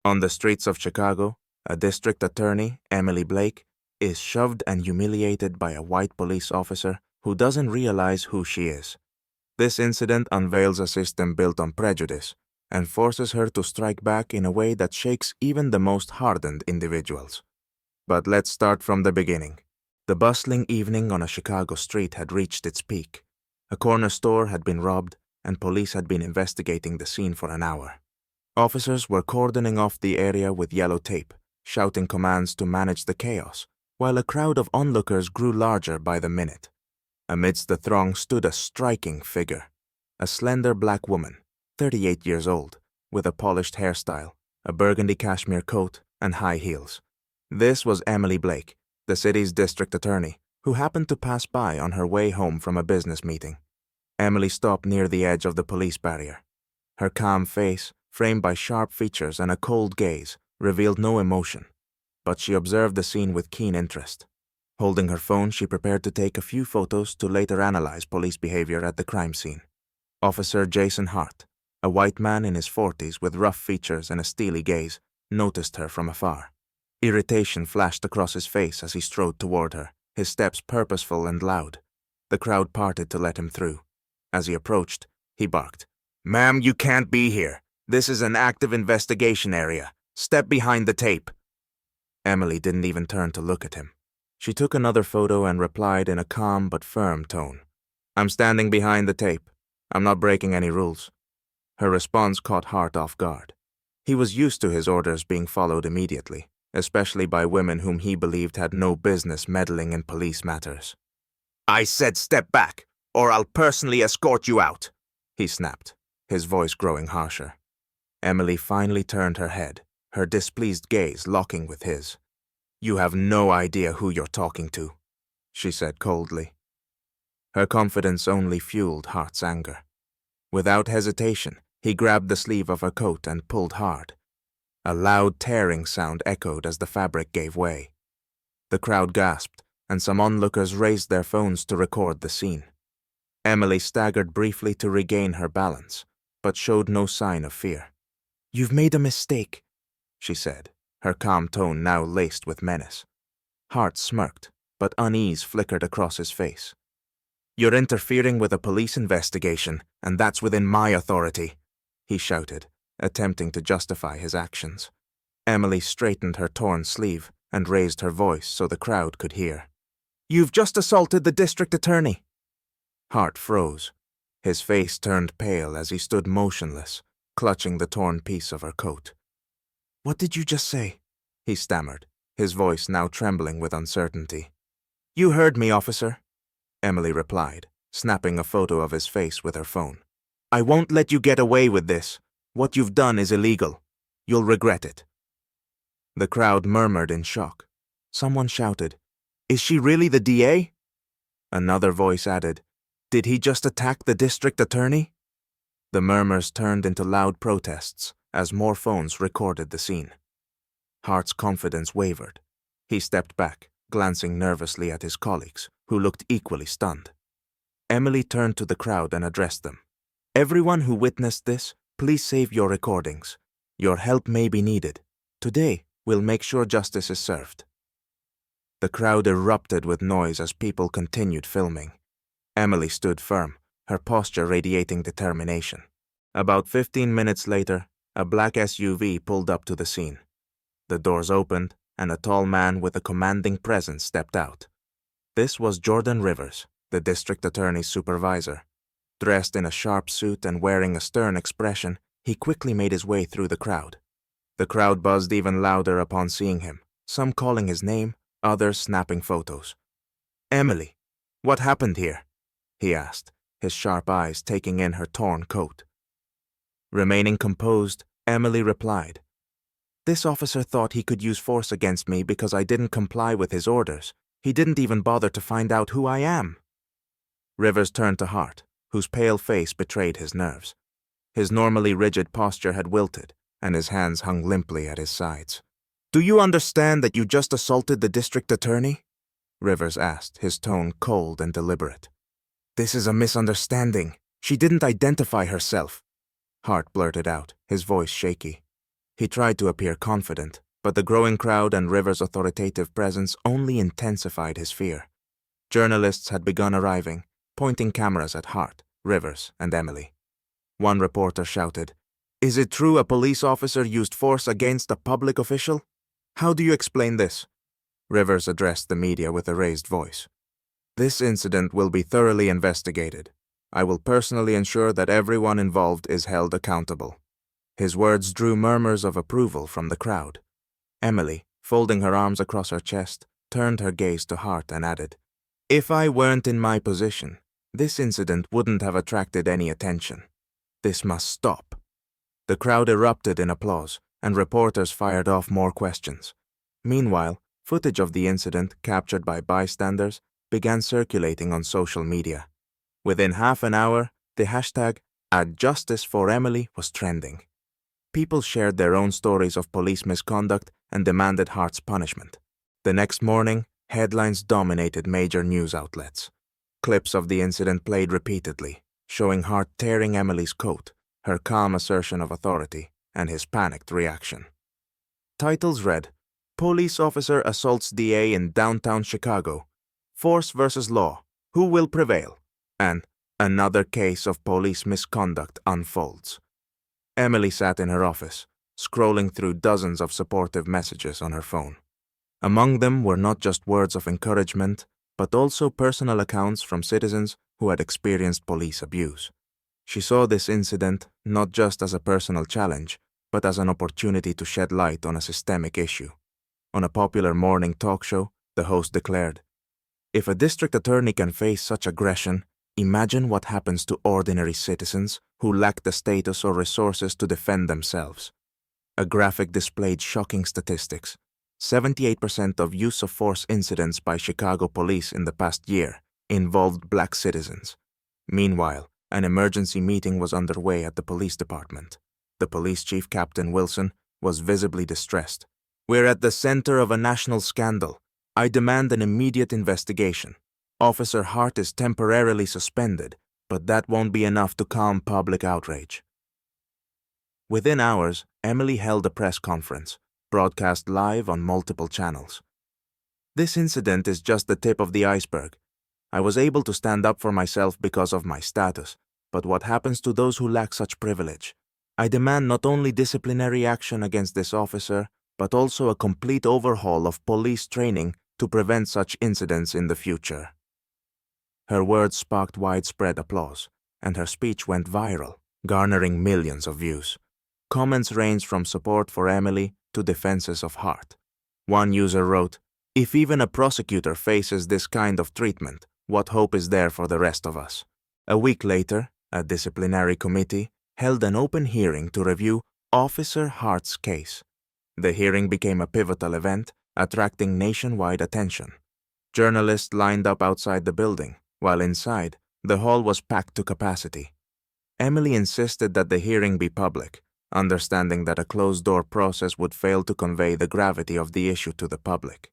On the streets of Chicago, a district attorney, Emily Blake, is shoved and humiliated by a white police officer who doesn't realize who she is. This incident unveils a system built on prejudice and forces her to strike back in a way that shakes even the most hardened individuals. But let's start from the beginning. The bustling evening on a Chicago street had reached its peak. A corner store had been robbed, and police had been investigating the scene for an hour. Officers were cordoning off the area with yellow tape, shouting commands to manage the chaos, while a crowd of onlookers grew larger by the minute. Amidst the throng stood a striking figure, a slender black woman, 38 years old, with a polished hairstyle, a burgundy cashmere coat, and high heels. This was Emily Blake, the city's district attorney, who happened to pass by on her way home from a business meeting. Emily stopped near the edge of the police barrier. Her calm face, framed by sharp features and a cold gaze, revealed no emotion, but she observed the scene with keen interest. Holding her phone, she prepared to take a few photos to later analyze police behavior at the crime scene. Officer Jason Hart, a white man in his 40s with rough features and a steely gaze, noticed her from afar. Irritation flashed across his face as he strode toward her, his steps purposeful and loud. The crowd parted to let him through. As he approached, he barked, "Ma'am, you can't be here. This is an active investigation area. Step behind the tape." Emily didn't even turn to look at him. She took another photo and replied in a calm but firm tone, "I'm standing behind the tape. I'm not breaking any rules." Her response caught Hart off guard. He was used to his orders being followed immediately, especially by women whom he believed had no business meddling in police matters. "I said step back, or I'll personally escort you out," he snapped, his voice growing harsher. Emily finally turned her head, her displeased gaze locking with his. "You have no idea who you're talking to," she said coldly. Her confidence only fueled Hart's anger. Without hesitation, he grabbed the sleeve of her coat and pulled hard. A loud tearing sound echoed as the fabric gave way. The crowd gasped, and some onlookers raised their phones to record the scene. Emily staggered briefly to regain her balance, but showed no sign of fear. "You've made a mistake," she said, her calm tone now laced with menace. Hart smirked, but unease flickered across his face. "You're interfering with a police investigation, and that's within my authority," he shouted, attempting to justify his actions. Emily straightened her torn sleeve and raised her voice so the crowd could hear. "You've just assaulted the district attorney." Hart froze. His face turned pale as he stood motionless, clutching the torn piece of her coat. "What did you just say?" he stammered, his voice now trembling with uncertainty. "You heard me, officer," Emily replied, snapping a photo of his face with her phone. "I won't let you get away with this. What you've done is illegal. You'll regret it." The crowd murmured in shock. Someone shouted, "Is she really the DA?" Another voice added, "Did he just attack the district attorney?" The murmurs turned into loud protests as more phones recorded the scene. Hart's confidence wavered. He stepped back, glancing nervously at his colleagues, who looked equally stunned. Emily turned to the crowd and addressed them. "Everyone who witnessed this, please save your recordings. Your help may be needed. Today, we'll make sure justice is served." The crowd erupted with noise as people continued filming. Emily stood firm, her posture radiating determination. About 15 minutes later, a black SUV pulled up to the scene. The doors opened, and a tall man with a commanding presence stepped out. This was Jordan Rivers, the district attorney's supervisor. Dressed in a sharp suit and wearing a stern expression, he quickly made his way through the crowd. The crowd buzzed even louder upon seeing him, some calling his name, others snapping photos. "Emily, what happened here?" he asked, his sharp eyes taking in her torn coat. Remaining composed, Emily replied, "This officer thought he could use force against me because I didn't comply with his orders. He didn't even bother to find out who I am." Rivers turned to Hart, whose pale face betrayed his nerves. His normally rigid posture had wilted, and his hands hung limply at his sides. "Do you understand that you just assaulted the district attorney?" Rivers asked, his tone cold and deliberate. "This is a misunderstanding. She didn't identify herself," Hart blurted out, his voice shaky. He tried to appear confident, but the growing crowd and Rivers' authoritative presence only intensified his fear. Journalists had begun arriving, pointing cameras at Hart, Rivers, and Emily. One reporter shouted, "Is it true a police officer used force against a public official? How do you explain this?" Rivers addressed the media with a raised voice. "This incident will be thoroughly investigated. I will personally ensure that everyone involved is held accountable." His words drew murmurs of approval from the crowd. Emily, folding her arms across her chest, turned her gaze to Hart and added, "If I weren't in my position, this incident wouldn't have attracted any attention. This must stop." The crowd erupted in applause, and reporters fired off more questions. Meanwhile, footage of the incident, captured by bystanders, began circulating on social media. Within half an hour, the hashtag #AddJusticeForEmily was trending. People shared their own stories of police misconduct and demanded Hart's punishment. The next morning, headlines dominated major news outlets. Clips of the incident played repeatedly, showing Hart tearing Emily's coat, her calm assertion of authority, and his panicked reaction. Titles read, "Police Officer Assaults DA in Downtown Chicago. Force versus Law. Who will prevail?" and "Another Case of Police Misconduct Unfolds." Emily sat in her office, scrolling through dozens of supportive messages on her phone. Among them were not just words of encouragement, but also personal accounts from citizens who had experienced police abuse. She saw this incident not just as a personal challenge, but as an opportunity to shed light on a systemic issue. On a popular morning talk show, the host declared, "If a district attorney can face such aggression, imagine what happens to ordinary citizens who lack the status or resources to defend themselves." A graphic displayed shocking statistics. 78% of use of force incidents by Chicago police in the past year involved black citizens. Meanwhile, an emergency meeting was underway at the police department. The police chief, Captain Wilson, was visibly distressed. "We're at the center of a national scandal. I demand an immediate investigation. Officer Hart is temporarily suspended, but that won't be enough to calm public outrage." Within hours, Emily held a press conference, broadcast live on multiple channels. "This incident is just the tip of the iceberg. I was able to stand up for myself because of my status, but what happens to those who lack such privilege? I demand not only disciplinary action against this officer, but also a complete overhaul of police training to prevent such incidents in the future." Her words sparked widespread applause, and her speech went viral, garnering millions of views. Comments ranged from support for Emily to defenses of Hart. One user wrote, "If even a prosecutor faces this kind of treatment, what hope is there for the rest of us?" A week later, a disciplinary committee held an open hearing to review Officer Hart's case. The hearing became a pivotal event, attracting nationwide attention. Journalists lined up outside the building, while inside, the hall was packed to capacity. Emily insisted that the hearing be public, understanding that a closed-door process would fail to convey the gravity of the issue to the public.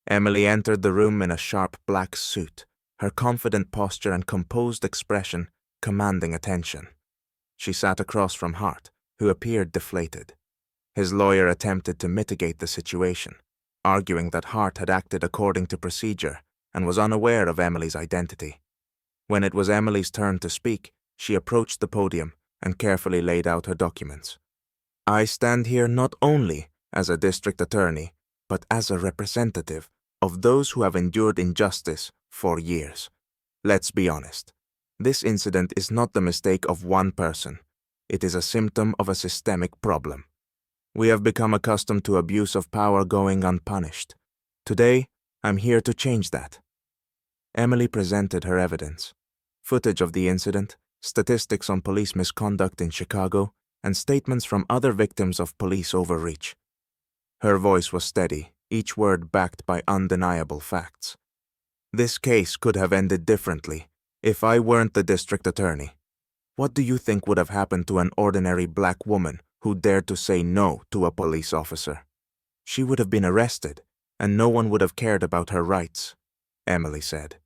Emily entered the room in a sharp black suit, her confident posture and composed expression commanding attention. She sat across from Hart, who appeared deflated. His lawyer attempted to mitigate the situation, arguing that Hart had acted according to procedure and was unaware of Emily's identity. When it was Emily's turn to speak, she approached the podium and carefully laid out her documents. "I stand here not only as a district attorney, but as a representative of those who have endured injustice for years. Let's be honest. This incident is not the mistake of one person. It is a symptom of a systemic problem. We have become accustomed to abuse of power going unpunished. Today, I'm here to change that." Emily presented her evidence: footage of the incident, statistics on police misconduct in Chicago, and statements from other victims of police overreach. Her voice was steady, each word backed by undeniable facts. "This case could have ended differently if I weren't the district attorney. What do you think would have happened to an ordinary black woman who dared to say no to a police officer? She would have been arrested, and no one would have cared about her rights," Emily said.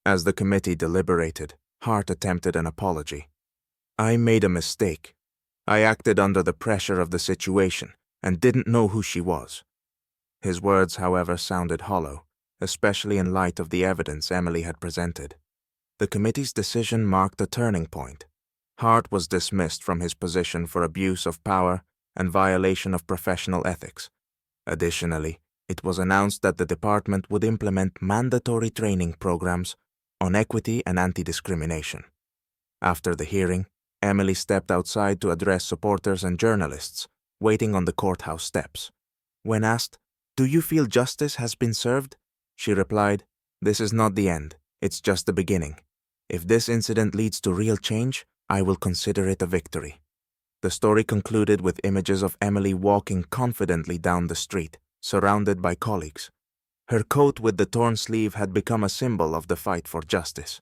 As the committee deliberated, Hart attempted an apology. "I made a mistake. I acted under the pressure of the situation and didn't know who she was. His words, however, sounded hollow, especially in light of the evidence Emily had presented. The committee's decision marked a turning point. Hart was dismissed from his position for abuse of power and violation of professional ethics. Additionally, it was announced that the department would implement mandatory training programs on equity and anti-discrimination. After the hearing, Emily stepped outside to address supporters and journalists waiting on the courthouse steps. When asked, "Do you feel justice has been served?" she replied, "This is not the end, it's just the beginning. If this incident leads to real change, I will consider it a victory." The story concluded with images of Emily walking confidently down the street, surrounded by colleagues. Her coat with the torn sleeve had become a symbol of the fight for justice.